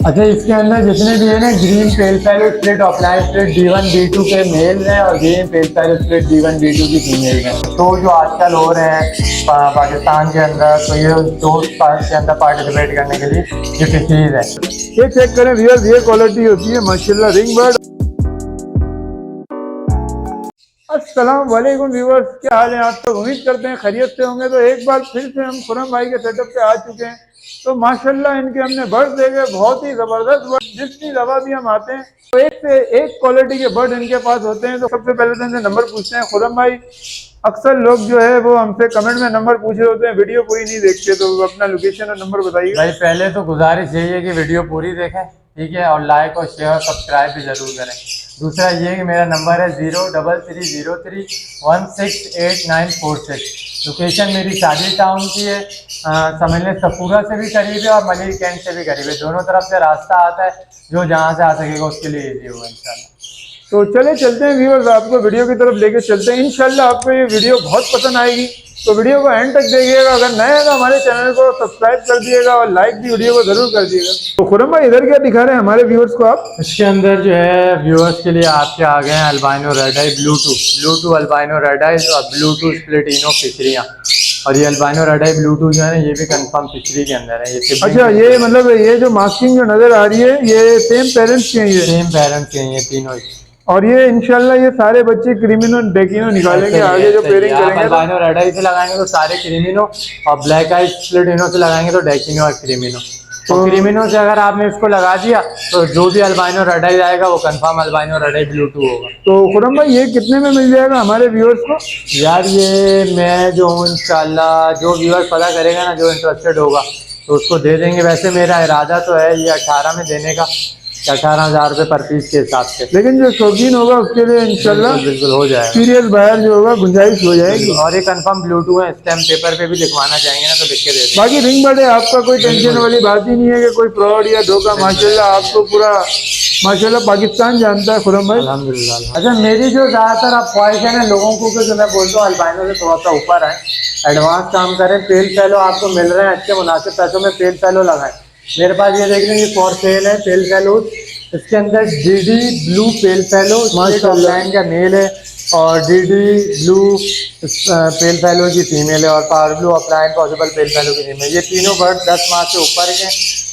अच्छा, इसके अंदर जितने भी है ना ग्रीन पेल पैलो split offline split D1 D2 के मेल हैं और ग्रीन पेल पैलो स्प्लिट D1 D2 की फीमेल हैं। तो जो आजकल हो रहे हैं पाकिस्तान के अंदर, तो ये दो पार्ट के अंदर पार्टिसिपेट करने के लिए ये फिशरीज है। ये चेक करें, रियल क्वालिटी होती है माशाल्लाह। Ring bird. अस्सलाम वालेकुम व्यूअर्स, क्या हाल है आप सब? उम्मीद करते हैं खैरियत से होंगे। तो एक बार फिर से हम खुरम भाई के सेटअप पे आ चुके हैं। तो माशाल्लाह इनके हमने बर्ड देखे, बहुत ही जबरदस्त बर्ड। जितनी दफा भी हम आते हैं तो एक से एक क्वालिटी के बर्ड इनके पास होते हैं। तो सबसे पहले तो इनसे नंबर पूछते हैं। खुरम भाई, अक्सर लोग जो है वो हमसे कमेंट में नंबर पूछे होते हैं, वीडियो पूरी नहीं देखते, तो अपना लोकेशन और नंबर बताइए भाई पहले तो गुजारिश यही है कि वीडियो पूरी देखें, ठीक है, और लाइक और शेयर सब्सक्राइब भी जरूर करें। दूसरा ये कि मेरा नंबर है 03303168946। लोकेशन मेरी शादी टाउन की है, समझ लें सपूरा से भी करीब है और मलिर कैंट से भी करीब है। दोनों तरफ से रास्ता आता है, जो जहाँ से आ सकेगा उसके लिए ईजी होगा इंशाल्लाह। तो चले चलते हैं व्यूअर्स, आपको वीडियो की तरफ लेके चलते हैं। इंशाल्लाह आपको ये वीडियो बहुत पसंद आएगी, तो वीडियो को एंड तक देखिएगा। अगर नए हैं तो हमारे चैनल को सब्सक्राइब कर दिएगा और लाइक भी वीडियो को जरूर कर दिएगा। तो खुरम भाई, इधर क्या दिखा रहे हैं हमारे व्यूअर्स को आप? इसके अंदर जो है व्यूअर्स के लिए आपके आ गए हैं albino red eye blue two albino red eye और ब्लू टू स्प्लिट इनो फिशरियाँ। और ये अल्बाइनो रेड आई ब्लू जो है ना, ये भी कंफर्म फिशरी के अंदर है। ये अच्छा, ये मतलब ये जो मास्किंग जो नजर आ रही है ये सेम पेरेंट्स के हैं? ये सेम पेरेंट्स के हैं ये तीनों ही। और ये इंशाल्लाह ये सारे बच्चे क्रीमिनो डेकिनो निकालेंगे आगे जो पेयरिंग करेंगे। अल्बाइनो रेड आई से लगाएंगे तो सारे क्रीमिनो, और ब्लैक आई स्प्लिट इनो से लगाएंगे तो डेकिनो और क्रीमिनो। तो क्रीमिनो से अगर आपने इसको लगा दिया तो जो भी अल्बाइनो रेड आई आएगा वो confirm albino red eye blue होगा। तो खुरम भाई, ये कितने में मिल जाएगा हमारे व्यूअर्स को? यार ये मैं जो हूँ इंशाल्लाह, जो व्यूअर पता करेगा ना, जो इंटरेस्टेड होगा तो उसको दे देंगे। वैसे मेरा इरादा तो है ये 18 में देने का, 18,000 रुपये पर पीस के हिसाब से। लेकिन जो शौकीन होगा उसके लिए इंशाल्लाह बिल्कुल हो जाएगा, सीरियस बायर जो होगा गुंजाइश हो जाएगी। और ये कंफर्म ब्लू है, स्टैम्प पेपर पे भी लिखवाना चाहेंगे ना तो लिख के दे देंगे। बाकी रिंग बर्ड है, आपका कोई टेंशन वाली बात ही नहीं है कि कोई फ्रॉड या धोखा। माशाल्लाह आपको पूरा माशाल्लाह पाकिस्तान जानता है खुरम भाई। अल्हम्दुलिल्लाह। अच्छा, मेरी जो ज़्यादातर आप ख्वाहिश है ना लोगों को कि जो मैं बोलता हूँ अल्बाइनो से थोड़ा सा ऊपर आए, एडवांस काम करें, पेल फैलो आपको मिल रहे हैं अच्छे मुनासिब पैसों में, पेल फैलो लगाएं। मेरे पास ये देख लेंगे फॉर सेल है पेल फैलो। इसके अंदर डीडी ब्लू पेल फैलो ऑनलाइन का मेल है और डीडी ब्लू पेल फैलो की फीमेल है, और पावर ब्लू अपलाइन पॉसिबल पेल फैलो की फीमेल। ये तीनों बर्ड 10 माह से ऊपर के।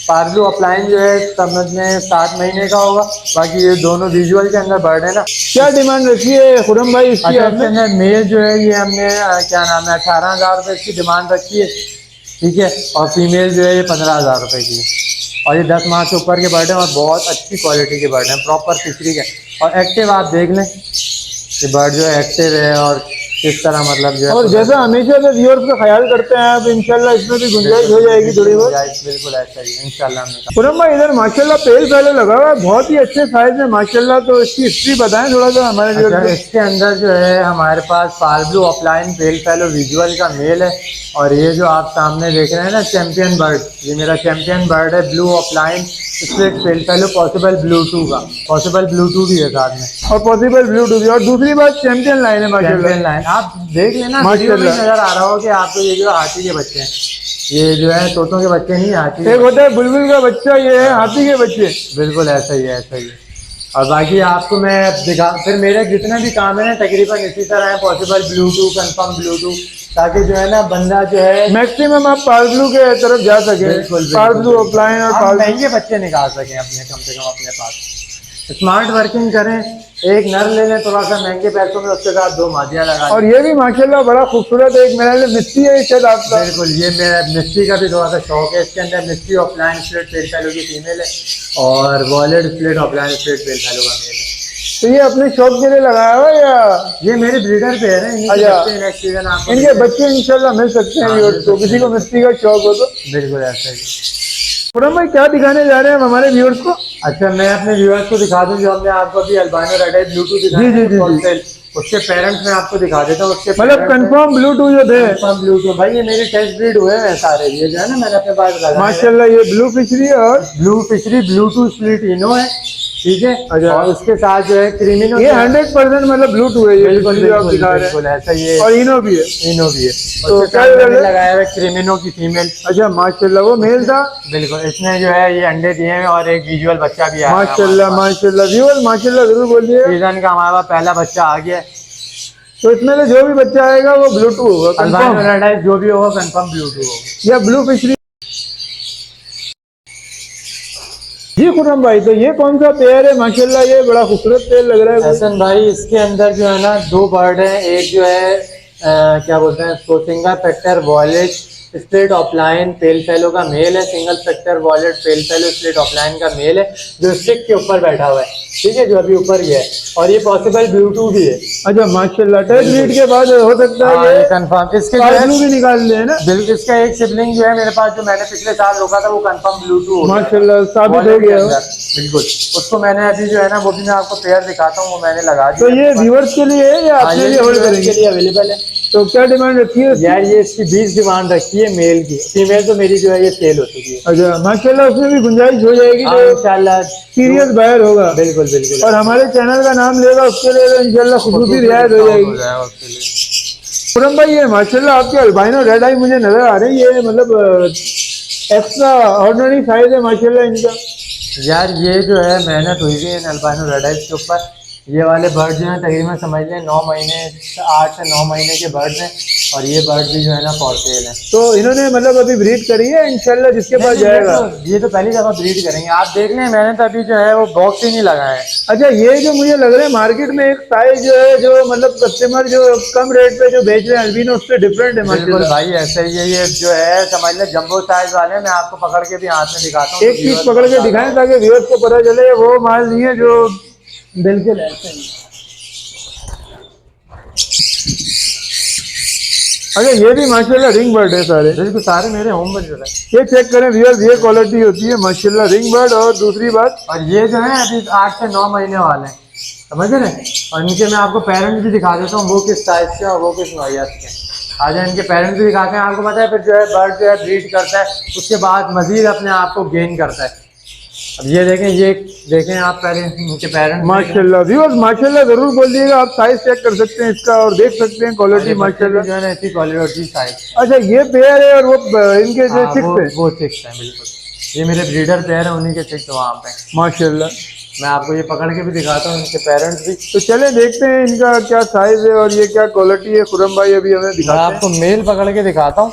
पावर ब्लू अपलाइन जो है समझ में 7 महीने का होगा। बाकी ये दोनों विजुअल के अंदर बर्ड है ना। क्या डिमांड रखी है खुरम भाई इसकी? अच्छा, इसके अंदर मेल जो है ये हमने क्या नाम है 18,000 रुपये इसकी डिमांड रखी है, ठीक है, और फीमेल जो है ये 15,000 रुपये की है। और ये 10 माह से ऊपर के बर्ड हैं और बहुत अच्छी क्वालिटी के बर्ड हैं, प्रॉपर फिशरी के। और एक्टिव आप देख लें, ये बर्ड जो है एक्टिव है और इस तरह मतलब जो है, और जैसा हमेशा से व्यूअर्स का ख्याल करते हैं आप, इंशाल्लाह इसमें भी गुंजाइश हो जाएगी थोड़ी बहुत। बिल्कुल ऐसा ही इंशाल्लाह। खुरम भाई, इधर माशाल्लाह पेल फैलो लगा हुआ है, बहुत ही अच्छे साइज में माशाल्लाह। तो इसकी हिस्ट्री बताएं थोड़ा सा हमारे व्यूअर्स को। इसके अंदर जो है हमारे पास पावर ब्लू अपलाइन पेल फैलो विजुअल का मेल है, और ये जो आप सामने देख रहे हैं ना चैंपियन बर्ड, ये मेरा चैंपियन बर्ड है ब्लू अपलाइन स्प्लिट पेल फैलो पॉसिबल ब्लू का, पॉसिबल ब्लू भी है साथ में, और पॉसिबल ब्लू भी। और दूसरी बात चैंपियन लाइन है माशाल्लाह। चैंपियन लाइन आप देख लेना, वीडियो में नजर आ रहा हो कि आपको ये जो हाथी के बच्चे हैं, ये जो है तोतों के बच्चे नहीं, हाथी। एक होता है बुलबुल का बच्चा, ये है हाथी के बच्चे। बिल्कुल ऐसा ही है, ऐसा ही है। और बाकी आपको मैं दिखा, फिर मेरे जितने भी काम है ना तकरीबन इसी तरह है, पॉसिबल ब्लू कंफर्म ब्लू, ताकि जो है ना बंदा जो है मैक्सिमम आप पावर ब्लू के तरफ जा सके। पावर ब्लू अपलाइन और पावर महंगे बच्चे निकाल सकें अपने, कम से कम अपने पास स्मार्ट वर्किंग करें। एक नर ले लें थोड़ा सा महंगे पैसों में, उसके साथ 2 मादियाँ लगा। और ये भी माशाल्लाह बड़ा खूबसूरत है, एक मेरे लिए मिस्टी है शायद आपका। बिल्कुल, ये मेरा मिस्टी का भी थोड़ा सा शौक है। इसके अंदर मिस्टी ऑफलाइन स्प्लिट पेल फैलो की फीमेल है और वॉलेट स्प्लिट ऑफलाइन स्प्लिट पेल फैलो का मेल है। तो ये अपने शौक के लिए लगाया हुआ या ये मेरे ब्रीडर पे है ना, इनके बच्चे इंशाल्लाह मिल सकते हैं तो किसी को मिस्टी का शौक हो तो? बिल्कुल ऐसा ही। खुरम भाई, क्या दिखाने जा रहे हैं हम हमारे व्यूअर्स को? अच्छा, मैं अपने व्यूअर्स को दिखा दूं जो हमने आपको अभी अल्बाइनो रेड आई ब्लू दिखाया, उसके पेरेंट्स में आपको दिखा देता हूँ। उसके मतलब कंफर्म ब्लू जो थे, कंफर्म ब्लू भाई ये मेरे टेस्ट ब्रीड हुए हैं सारे, ये जो है ना मैंने अपने पास लगा माशाल्लाह। ये ब्लू फिशरी और ब्लू फिशरी ब्लू स्प्लिट इनो है, ठीक है। अच्छा। और उसके साथ जो है क्रीमिनो, ये 100% मतलब ब्लूटूथ है ये, बिल्कुल जो आप बिल्कुल दिखा रहे हैं। बिल्कुल ऐसा ये और इनो भी है। इनो भी है। तो उसके क्या साथ मैंने है? लगाया हुआ है क्रीमिनो की फीमेल। अच्छा माशाल्लाह, वो मेल था। बिल्कुल, इसने जो है ये अंडे दिए हैं और एक विजुअल बच्चा भी आया है माशाल्लाह माशाल्लाह व्यूअर, माशाल्लाह जरूर बोलिए। सीजन का हमारे पास पहला बच्चा आ गया है। तो इसमें से जो भी बच्चा आएगा वो ब्लूटूथ होगा अल्बाइनो कंफर्म, रेड आइज जो भी होगा कंफर्म ब्लूटूथ होगा। या ब्लू फिशरी। जी खुरम भाई, तो ये कौन सा पेयर है? माशाल्लाह ये बड़ा खूबसूरत पेयर लग रहा है कोई। एहसन भाई, इसके अंदर जो है ना दो बर्ड हैं। एक जो है क्या बोलते हैं इसको, single factor wallet split offline पेल फेलो का मेल है। सिंगल फैक्टर वॉलेट पेल फेलो स्प्लिट ऑफलाइन का मेल है, जो स्टिक के ऊपर बैठा हुआ है, ठीक है, जो अभी ऊपर गया है। और ये पॉसिबल ब्लूटूथ भी है। अच्छा माशाल्लाह, टेस्ट रीड के बाद हो सकता है हाँ, ये ये कंफर्म। इसके जो स्काई है ब्लू भी निकाल ले है ना। बिल्कुल, इसका एक सिबलिंग जो है मेरे पास, जो मैंने पिछले साल रोका था, वो कंफर्म ब्लूटूथ हो गया था माशाल्लाह साबित हो वॉलेट के गया हो। अंदर। बिल्कुल, उसको मैंने अभी जो है ना, वो भी मैं आपको पेयर दिखाता हूँ, वो मैंने लगा तो दिया ये है। व्यूअर्स के लिए है या हाँ, अपने ये लिए होल्ड व्यूअर्स करेंगे? के लिए अवेलेबल है। तो क्या डिमांड रखी है उसकी? यार ये इसकी 20 डिमांड रखी है मेल की। फीमेल तो मेरी जो है ये सेल हो चुकी है। अच्छा माशाल्लाह, उसमें भी गुंजाइश हो जाएगी हाँ जो इंशाल्लाह, सीरियस बायर होगा बिल्कुल बिल्कुल। और हमारे चैनल का नाम लेगा, उसके लिए तो इंशाल्लाह खुसूसी रियायत हो डिस्काउंट हो जाएगी। जाएगा उसके लिए। पूरम भाई, ये माशाल्लाह आपके अल्बाइनो रेड आई मुझे नजर आ रही है, मतलब एक्स्ट्रा ऑर्डिनरी साइज है माशाल्लाह इनका। यार ये जो है मेहनत हुई हुई है इन अल्बाइनो रेड आइज के ऊपर। ये वाले बर्ड जो है तकरीबन समझ लें 9 महीने, 8 से 9 महीने के बर्ड हैं। और ये बर्ड भी जो है ना फॉर सेल है। तो इन्होंने मतलब अभी ब्रीड करी है इंशाल्लाह, जिसके पास नहीं, जाएगा। ये तो पहली दफा ब्रीड करेंगे। आप देख लें, मैंने तो अभी जो है वो बॉक्स ही नहीं लगाया है। अच्छा, ये जो मुझे लग रहा है मार्केट में एक साइज जो है, जो मतलब कस्टमर जो कम रेट पे जो बेच रहे हैं अल्बिनो, उससे डिफरेंट है बिल्कुल माशाल्लाह। भाई, ऐसे ही है। ये जो है समझ लें जंबो साइज वाले हैं। मैं आपको पकड़ के भी हाथ में दिखाता हूँ, एक पीस पकड़ के दिखाएं ताकि व्यूअर्स को पता चले वो माल नहीं है जो। बिल्कुल ऐसे ही। अच्छा, ये भी माशाल्लाह रिंग बर्ड है सारे। बिल्कुल सारे मेरे होम बर्ड है। ये चेक करें व्यूअर्स, ये क्वालिटी होती है माशाल्लाह रिंग बर्ड। और दूसरी बात, और ये जो है अभी 8 से 9 महीने वाले हैं, समझ रहे हैं। और इनके मैं आपको पेरेंट्स भी दिखा देता हूँ, वो किस साइज के और वो किस नौयत के। आज इनके पेरेंट्स भी दिखाते हैं। आपको पता है फिर जो है बर्ड जो है ब्रीड करता है, उसके बाद मजीद अपने आप को गेन करता है। अब ये देखें, ये देखें आप पहले इनके पेरेंट्स माशाल्लाह व्यूअर्स माशाल्लाह जरूर बोलिएगा। आप साइज चेक कर सकते हैं इसका और देख सकते हैं क्वालिटी माशाल्लाह। जो है ना इसी क्वालिटी साइज। अच्छा, ये पेयर है और वो इनके जो हाँ, चिक्स है। वो चिक्स हैं बिल्कुल। ये मेरे ब्रीडर पेयर हैं, उन्हीं के चिक्स वहाँ पे। माशाल्लाह, मैं आपको ये पकड़ के भी दिखाता हूँ, इनके पेरेंट्स भी। तो चले देखते हैं इनका क्या साइज है और ये क्या क्वालिटी है। खुरम भाई अभी हमें मैं दिखाते हैं। आपको मेल पकड़ के दिखाता हूँ।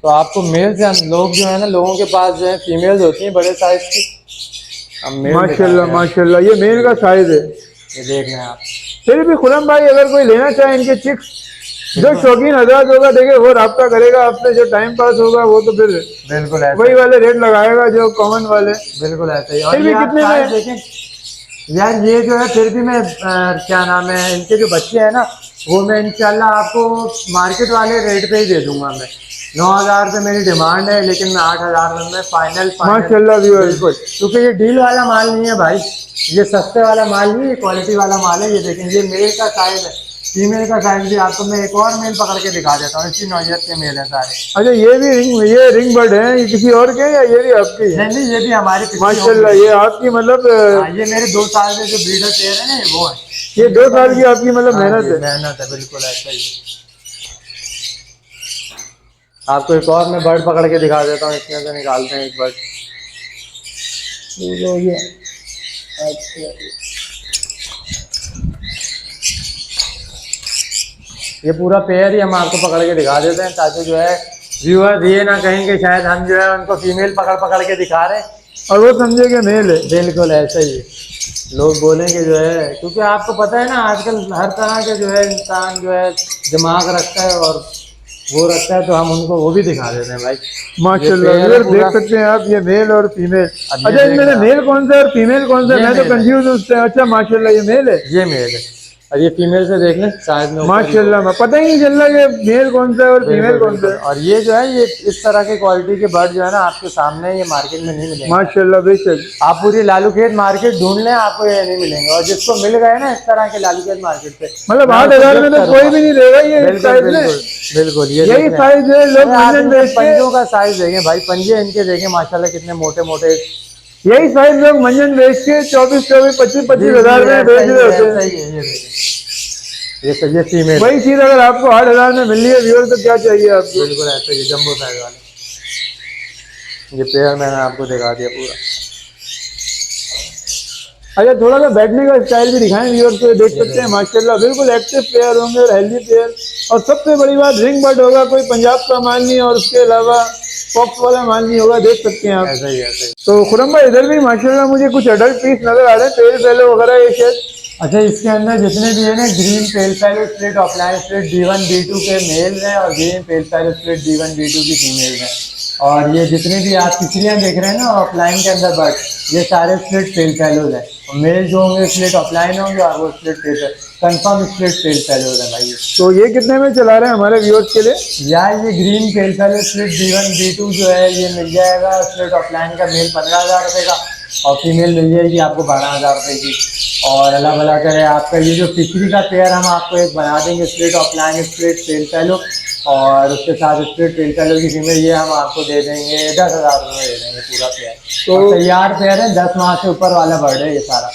तो आपको मेल से लोग जो है ना, लोगों के पास जो है फीमेल्स होती हैं बड़े साइज की। अब मेल माशाल्लाह दिखाते हैं। माशाल्लाह, ये मेल का साइज है। ये देख रहे हैं आप। फिर भी खुरम भाई, अगर कोई लेना चाहे इनके चिक्स, जो शौकीन आजाद होगा देखिए वो राब्ता करेगा आपसे। जो टाइम पास होगा वो तो फिर बिल्कुल ऐसा वही वाले रेट लगाएगा जो कॉमन वाले। बिल्कुल ऐसा ही। फिर और भी ये आप कितने साइज में? देखें यार, ये जो है फिर भी मैं क्या नाम है, इनके जो बच्चे हैं ना, वो मैं इंशाल्लाह आपको मार्केट वाले रेट पे ही दे दूंगा। मैं 9,000 रुपये मेरी डिमांड है, लेकिन मैं 8,000 में फाइनल माशाल्लाह व्यूअर्स। बिल्कुल। क्योंकि ये डील वाला माल नहीं है भाई, ये सस्ते वाला माल नहीं है, ये क्वालिटी वाला माल है। ये देखें, ये मेल का साइज है। फीमेल का साइज भी आपको मैं एक और मेल पकड़ के दिखा देता हूँ। इसी नौयत के मेल है सारे। अच्छा, ये रिंग बर्ड है, ये किसी और के या ये भी आपकी है? नहीं नहीं, ये भी हमारे पिछली माशाल्लाह, ये आपकी मतलब हाँ, ये मेरे 2 साल से जो ब्रीडर पेयर है ना, वो है। ये 2 साल की आपकी मतलब हाँ मेहनत जी, है। मेहनत है, बिल्कुल ऐसा ही है। आपको एक और मैं बर्ड पकड़ के दिखा देता हूँ, इसमें से निकालते हैं एक बर्ड। हो गया। अच्छा, ये पूरा पेयर ही हम आपको पकड़ के दिखा देते हैं, ताकि जो है व्यूअर्स ये ना कहेंगे शायद हम जो है उनको फीमेल पकड़ पकड़ के दिखा रहे हैं। और वो समझे कि मेल है। बिल्कुल ऐसा ही है। लोग बोलेंगे जो है, क्योंकि आपको पता है ना आजकल हर तरह के जो है इंसान जो है दिमाग रखता है और वो रखता है, तो हम उनको वो भी दिखा देते हैं भाई। माशाल्लाह ये व्यूअर्स पूरा- देख सकते हैं आप, ये मेल और फीमेल। अब ये अच्छा, देख इनमें से रहे हैं मेल कौन सा है और फीमेल कौन सा है? ये मैं तो मेल है। कंफ्यूज हूँ उससे। अच्छा माशाल्लाह, ये मेल है। ये मेल है और ये फीमेल से देख लें शायद में ऊपर ही होगा। माशाल्लाह, पता ही नहीं चल रहा कि मेल कौन सा है और बिल्कुल फीमेल कौन सा बिल्कुल। है। और ये जो है, ये इस तरह के क्वालिटी के बर्ड जो है ना आपके सामने, ये मार्केट में नहीं मिलेंगे। माशाल्लाह बेशक। आप पूरी लालू खेत मार्केट ढूंढ लें, आपको ये नहीं मिलेंगे। और जिसको मिल गए ना इस तरह के लालू खेत मार्केट से, मतलब मैं 8,000 उसको में तो gift कोई करूंगा। भी नहीं देगा ये बिल्कुल साइज में। बिल्कुल बिल्कुल। ये यही देख लें। साइज है, लोग अरे आप मंजन इनके बेच के। पंजों का साइज देखें भाई, पंजे इनके देखें माशाल्लाह कितने मोटे मोटे यही साइज लोग मंजन बेच के 24-25 में बेच रहे होते हैं। ये फीमेल वही चीज अगर आपको 8,000 में मिल रही है व्यूअर, तो क्या चाहिए आपको। बिल्कुल ऐसा ही जंबो साइज वाले। ये पेयर मैंने आपको दिखा दिया पूरा। अच्छा, थोड़ा सा बैठने का स्टाइल भी दिखाएं व्यूअर्स को, देख सकते हैं माशाल्लाह बिल्कुल एक्टिव प्लेयर होंगे और हेल्दी प्लेयर। और सबसे बड़ी बात रिंग बर्ड होगा, कोई पंजाब का माल नहीं और उसके अलावा फॉक्स वाला माल नहीं होगा, देख सकते हैं आप। ऐसा ही ऐसा ही। तो खुरम भाई इधर भी माशाल्लाह मुझे कुछ अडल्ट पीस नजर आ रहे हैं, पेल पेलो वगैरह ये शायद। अच्छा, इसके अंदर जितने भी है ना ग्रीन पेल पैलो split offline split D1 D2 के मेल हैं और ग्रीन पेल पैलो स्प्लिट D1 D2 की फीमेल हैं। और ये जितने भी आप तितलियाँ देख रहे हैं ना ऑफलाइन के अंदर बर्ड, ये सारे स्प्लिट पेल पैलोज हैं। मेल जो होंगे स्प्लिट ऑफलाइन होंगे और वो स्प्लिट पेल कंफर्म स्प्लिट पेल पैलोज है भाई। तो ये कितने में चला रहे हैं हमारे व्यूअर्स के लिए। यार ये ग्रीन पेल पैलो स्प्लिट D1 D2 जो है ये मिल जाएगा स्प्लिट ऑफलाइन का मेल 15,000 रुपये का और फीमेल मिल जाएगी आपको 12,000 रुपये की। और अल्लाह भला करे आपका ये जो फिशरी का पेयर हम आपको एक बना देंगे स्प्लिट ऑफलाइन स्प्लिट पेल पैलो और उसके साथ स्प्लिट पेल पैलो की फीमेल, ये हम आपको दे देंगे 10,000 रुपये दे देंगे पूरा पेयर। तो तैयार पेयर है, 10 माह से ऊपर वाला बर्ड है ये सारा।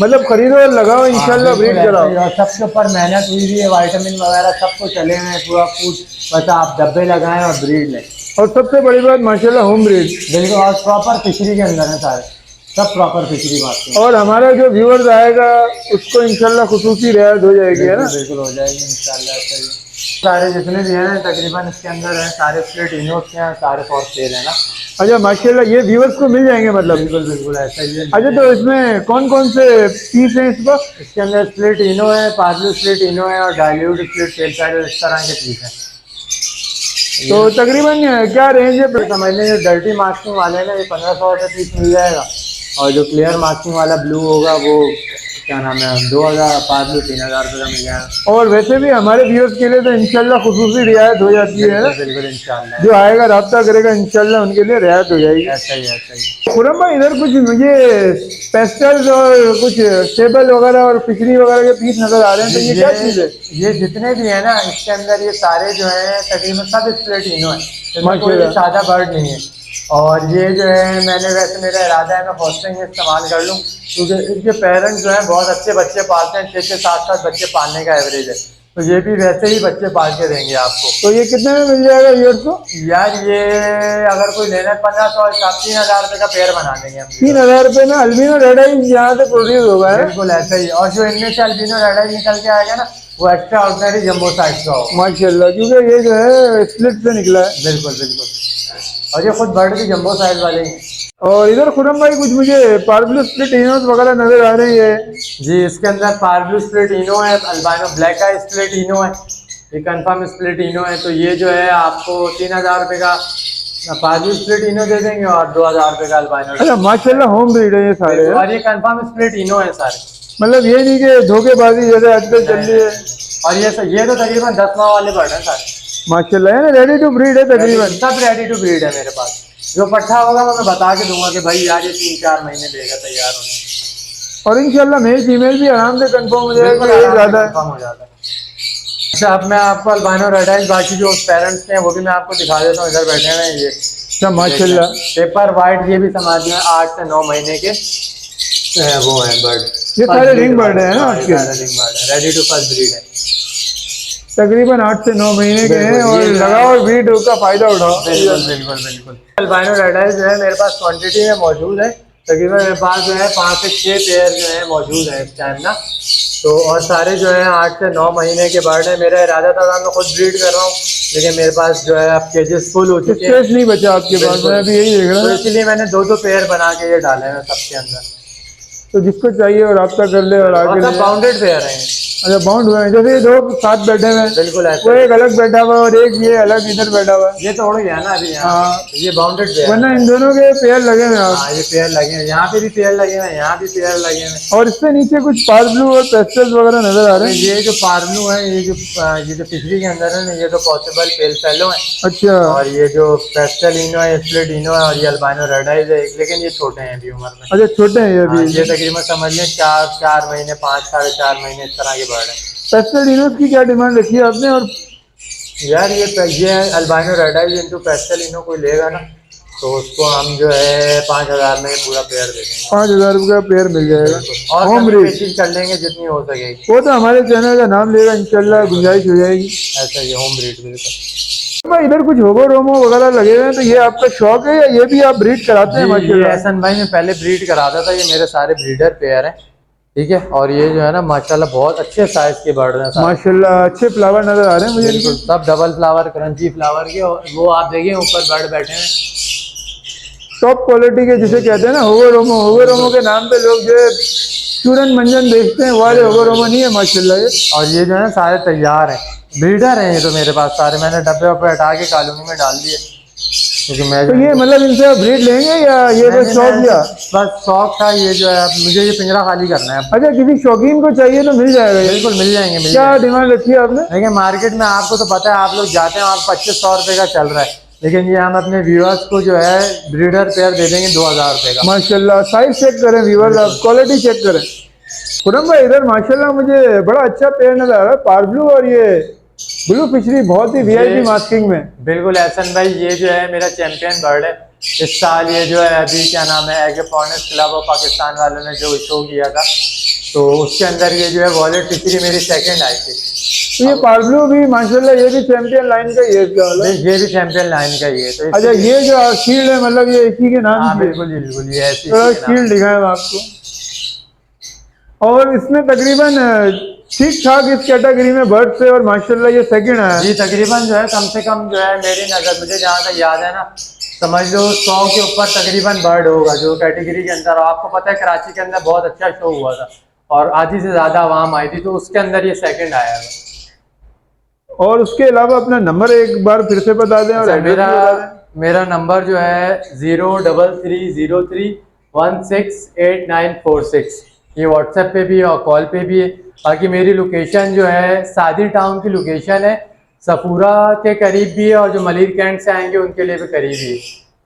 मतलब खरीदो और लगाओ इंशाल्लाह ब्रीड कराओ। और सबके ऊपर मेहनत हुई हुई है, वाइटामिन वगैरह सबको चले हुए हैं पूरा फूड, बस आप डब्बे लगाएं और ब्रीड लें। और सबसे बड़ी बात माशाल्लाह होम ब्रीड बिल्कुल, और प्रॉपर फिशरी के अंदर है सारे, सब प्रॉपर फिशरी बात है। और हमारा जो व्यूअर्स आएगा उसको इंशाल्लाह खुसूसी रियायत हो जाएगी, है ना। बिल्कुल हो जाएगी इंशाल्लाह। सही सारे जितने भी हैं तकरीबन इसके अंदर हैं सारे स्प्लिट इनोस के हैं, सारे फॉर सेल है ना। अच्छा माशाल्लाह, ये व्यूअर्स को मिल जाएंगे मतलब। बिल्कुल बिल्कुल ऐसा ही है। अच्छा, तो इसमें कौन कौन से पीस हैं इस पर। इसके अंदर स्प्लिट इनो है, पार्लू स्प्लिट इनो है और डाइल्यूट स्प्लिट पेल पैलो, इस तरह के पीस हैं। तो तकरीबन क्या रेंज है। तो समझ लें जो डर्टी मास्किंग वाले हैं ना ये 1500 रुपये पीस मिल जाएगा और जो क्लियर मास्किंग वाला ब्लू होगा वो क्या नाम है 2,000, पार्लू 3,000 रुपये का मिल जाएगा। और वैसे भी हमारे व्यूअर्स के लिए तो इंशाल्लाह खुसूसी रियायत हो जाती है ना। बिल्कुल इंशाल्लाह, जो आएगा राब्ता करेगा इंशाल्लाह उनके लिए रियायत हो जाएगी। ऐसा ही ऐसा ही। खुरम भाई इधर कुछ मुझे पेस्टल्स और कुछ टेबल वगैरह और फिशरी वगैरह के पीस नजर आ रहे हैं, तो ये क्या चीज़ है। ये जितने भी है ना इसके अंदर ये सारे जो है तकरीबन सब स्प्लिट इनो है, इसमें कोई माशाल्लाह। भी सादा बर्ड नहीं है। और ये जो है मैंने वैसे मेरा इरादा है मैं फॉस्टरिंग में इस्तेमाल कर लूँ क्योंकि इनके पेरेंट्स जो है बहुत अच्छे बच्चे पालते हैं, 6-7 बच्चे पालने का एवरेज है, तो ये भी वैसे ही बच्चे पाल के देंगे आपको। तो ये कितने में मिल जाएगा व्यूअर्स को। यार ये अगर कोई लेना है 1500 साथ 3,000 रुपये का पेयर बना देंगे हम। 3,000 रुपये में अल्बिनो रेड आई यहाँ से प्रोड्यूस होगा है। बिल्कुल ऐसा ही। और जो इनमें से अल्बिनो रेड आई निकल के आएगा ना वो एक्स्ट्रा ऑर्डिनरी जंबो साइज का होगा माशाल्लाह, क्योंकि ये जो है स्प्लिट से निकला है। बिल्कुल बिल्कुल, और ये खुद बर्ड भी जंबो साइज वाले ही हैं। और इधर खुरम भाई कुछ मुझे पार्बलो स्प्लिट इनोस वगैरह नजर आ रही है। जी, इसके अंदर पार्बलू स्प्लिट इनो है, अल्बानो ब्लैक आई स्प्लिट इनो है, ये कंफर्म स्प्लिट इनो है। तो ये जो है आपको 3,000 रुपये का पार्बलू स्प्लिट इनो दे देंगे और 2,000 रुपये का अल्बानो। अच्छा माशाल्लाह होम ब्रीड है ये सारे, और ये कंफर्म स्प्लिट इनो है सारे, मतलब ये नहीं कि धोखेबाजी जैसे आजकल चल रही है। और ये तो तकरीबन 10 माह वाले बर्ड हैं सारे माशाल्लाह, है ना, रेडी टू ब्रीड है तकरीबन। सब रेडी टू ब्रीड है मेरे पास। जो पट्ठा होगा वो मैं बता के दूंगा कि भाई यार ये 3-4 महीने लेगा तैयार होने। और इंशाल्लाह मेल फीमेल भी आराम से कंफर्म हो जाएगा, बिल्कुल यही आराम से ज्यादा है। कंफर्म हो जाता है। अच्छा, अब मैं आपको अल्बानो रेड आइज बाकी जो पेरेंट्स हैं वो भी मैं आपको दिखा देता हूँ, इधर बैठे हुए हैं ये। अच्छा माशाल्लाह, पेपर वाइट ये भी समझ में 8 से 9 महीने के वो है बर्ड। ये सारे रिंग बर्ड है ना आपके। रिंग बर्ड है, रेडी टू फर्स्ट ब्रीड है, तकरीबन 8 से 9 महीने के हैं और लगाओ और ब्रीड का फायदा उठाओ। बिल्कुल बिल्कुल बिल्कुल। अल्बानो रेड आइज जो है मेरे पास क्वांटिटी में मौजूद है, तकरीबन मेरे पास जो है 5 से 6 पेयर जो है मौजूद है इस टाइम ना। तो और सारे जो है 8 से 9 महीने के बर्ड है। मेरा इरादा था मैं खुद ब्रीड कर रहा हूँ लेकिन मेरे पास जो है अब केजेस फुल हो चुके हैं, स्पेस नहीं बचा आपके पास, मैं भी यही देख रहा तो हूँ। इसलिए मैंने 2-2 पेयर बना के ये डाले हैं सबके अंदर, तो जिसको चाहिए और राब्ता कर ले और आगे और ले सब जाए। बाउंडेड पेयर हैं। अच्छा बाउंड हुए हैं, जैसे ये दो साथ बैठे हुए हैं, बिल्कुल ऐसा वो ही। एक अलग बैठा हुआ है और एक ये अलग इधर बैठा हुआ है। ये तो उड़ गया ना अभी यहाँ, हाँ। ये बाउंडेड पेयर वरना इन दोनों के पेयर लगे हुए हैं आप। हाँ, ये पेयर लगे हैं, यहाँ पे भी पेयर लगे हुए हैं, यहाँ भी पेयर लगे हुए हैं। और इससे नीचे कुछ पार ब्लू और पेस्टल्स वगैरह नजर आ रहे हैं। ये जो पार्लू है ये जो पिछली के अंदर है ना ये तो पॉसिबल पेल फेलो है। अच्छा, और ये जो पेस्टल इनो है, स्प्लिट इनो है और ये अल्बानो रेड आइज है, लेकिन ये छोटे हैं अभी उम्र में। अच्छा छोटे हैं ये हाँ, अभी। ये तकरीबन समझ लें 4 महीने 5-4.5 महीने इस तरह के बर्ड हैं। पेस्टल इनोस की क्या डिमांड रखी है आपने। और यार ये अल्बानो रेड आइज इंटू पेस्टल इनो कोई लेगा ना तो उसको हम जो है 5,000 में पूरा पेयर दे देंगे। 5,000 रुपये का पेयर मिल जाएगा। और होम कमी ब्रीड पेशी कर लेंगे जितनी हो सकेगी। वो तो हमारे चैनल का नाम लेगा, इंशाल्लाह गुंजाइश हो जाएगी। ऐसा ही होम ब्रीड बिल्कुल। भाई इधर कुछ होगो रोमो वगैरह लगे हुए हैं, तो ये आपका शौक है या ये भी आप ब्रीड कराते हैं? जी, ये माशाल्लाह एहसन भाई मैं पहले ब्रीड कराता था, ये मेरे सारे ब्रीडर पेयर हैं, ठीक है। और ये जो है ना माशाल्लाह बहुत अच्छे साइज के बर्ड हैं सारे। माशाल्लाह अच्छे फ्लावर नजर आ रहे हैं मुझे बिल्कुल इनके। सब डबल फ्लावर क्रंची फ्लावर के, और वो आप देखिए ऊपर बर्ड बैठे हैं। टॉप क्वालिटी के जिसे कहते हैं ना होगो रोमो के नाम पे लोग जो है चूरन मंजन बेचते हैं, वाले होगो रोमो नहीं है माशाल्लाह ये। और ये जो है ना सारे तैयार हैं, ब्रीडर हैं ये तो मेरे पास सारे। मैंने डब्बे वब्बे हटा के कॉलोनी में डाल दिए, क्योंकि मैं तो ये मतलब इनसे आप ब्रीड लेंगे या ये बस शौक लिया? बस शौक था ये जो है, मुझे ये पिंजरा खाली करना है। अच्छा, किसी शौकीन को चाहिए तो मिल जाएगा ये? बिल्कुल मिल जाएंगे, मिल क्या जाएंगे। डिमांड रखी है आपने? देखिए मार्केट में आपको तो पता है, आप लोग जाते हैं आप 2500 रुपये का चल रहा है, लेकिन ये हम अपने व्यूअर्स को जो है ब्रीडर पेयर दे देंगे 2,000 रुपये का। माशाल्लाह साइज चेक करें व्यूअर्स, आप क्वालिटी चेक करें। खुरम भाई इधर माशाल्लाह मुझे बड़ा अच्छा पेयर नजर आ रहा है, पारब्लू और ये ब्लू फिशरी बहुत ही वीआईपी मास्किंग में। बिल्कुल एहसन भाई, ये जो है मेरा चैंपियन बर्ड है इस साल। ये जो है अभी क्या नाम है, एग्रोफॉनिक्स क्लब ऑफ पाकिस्तान वालों ने जो शो किया था, तो उसके अंदर ये जो है वॉलेट फिशरी मेरी सेकंड आई थी। तो ये पारब्लू भी माशाल्लाह ये भी चैंपियन लाइन का ही है इसका वाला? ये भी चैंपियन लाइन का ही है। तो अच्छा, ये जो शील्ड है मतलब ये इसी के नाम हाँ की है? बिल्कुल बिल्कुल, ये ऐसी तो शील्ड दिखाएं हम आपको। और इसमें तकरीबन ठीक ठाक इस कैटेगरी में बर्ड से, और माशाल्लाह ये सेकंड आया। जी तकरीबन जो है कम से कम जो है मेरी नज़र, मुझे जहाँ तक याद है ना, समझ लो 100 के ऊपर तकरीबन बर्ड होगा जो कैटेगरी के अंदर। आपको पता है कराची के अंदर बहुत अच्छा शो हुआ था और आधी से ज़्यादा आवाम आई थी, तो उसके अंदर ये सेकंड आया था। और उसके अलावा अपना नंबर एक बार फिर से बता दें और अच्छा, एड्रेस भी बता दें। मेरा नंबर जो है 03303168946। ये व्हाट्सएप पे भी है और कॉल पे भी है। बाकी मेरी लोकेशन जो है सादी टाउन की लोकेशन है, सफूरा के करीब भी है, और जो मलिर कैंट से आएंगे उनके लिए भी करीब ही है,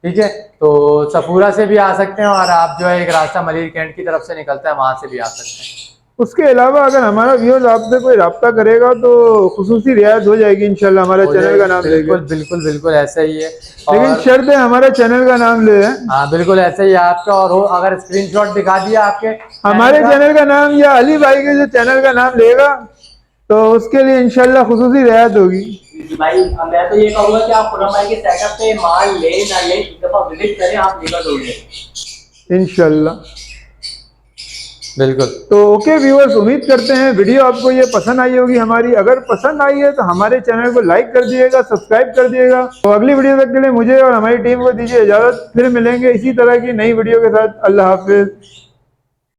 ठीक है। तो सफूरा से भी आ सकते हैं, और आप जो है एक रास्ता मलिर कैंट की तरफ से निकलता है, वहाँ से भी आ सकते हैं। उसके अलावा अगर हमारा व्यूअर्स आपसे कोई रब्ता करेगा तो खुसूसी रियायत हो जाएगी इंशाल्लाह, हमारे चैनल का नाम लेके। बिल्कुल बिल्कुल बिल्कुल ऐसा ही है। लेकिन शर्त है हमारे चैनल का नाम ले। हाँ बिल्कुल ऐसा ही है आपका। और हो अगर स्क्रीनशॉट दिखा दिया आपके हमारे चैनल का नाम या अली भाई के जो चैनल का नाम लेगा तो उसके लिए इंशाल्लाह खुसूसी रियायत होगी। भाई मैं तो ये कहूँगा कि आप खुरम भाई के सेटअप पे माल ले ना ले, एक दफा विजिट करें, आप लेकर दोगे इंशाल्लाह। बिल्कुल। तो ओके व्यूअर्स, उम्मीद करते हैं वीडियो आपको ये पसंद आई होगी हमारी। अगर पसंद आई है तो हमारे चैनल को लाइक कर दिएगा, सब्सक्राइब कर दिएगा। तो अगली वीडियो तक के लिए मुझे और हमारी टीम को दीजिए इजाज़त, फिर मिलेंगे इसी तरह की नई वीडियो के साथ। अल्लाह हाफिज।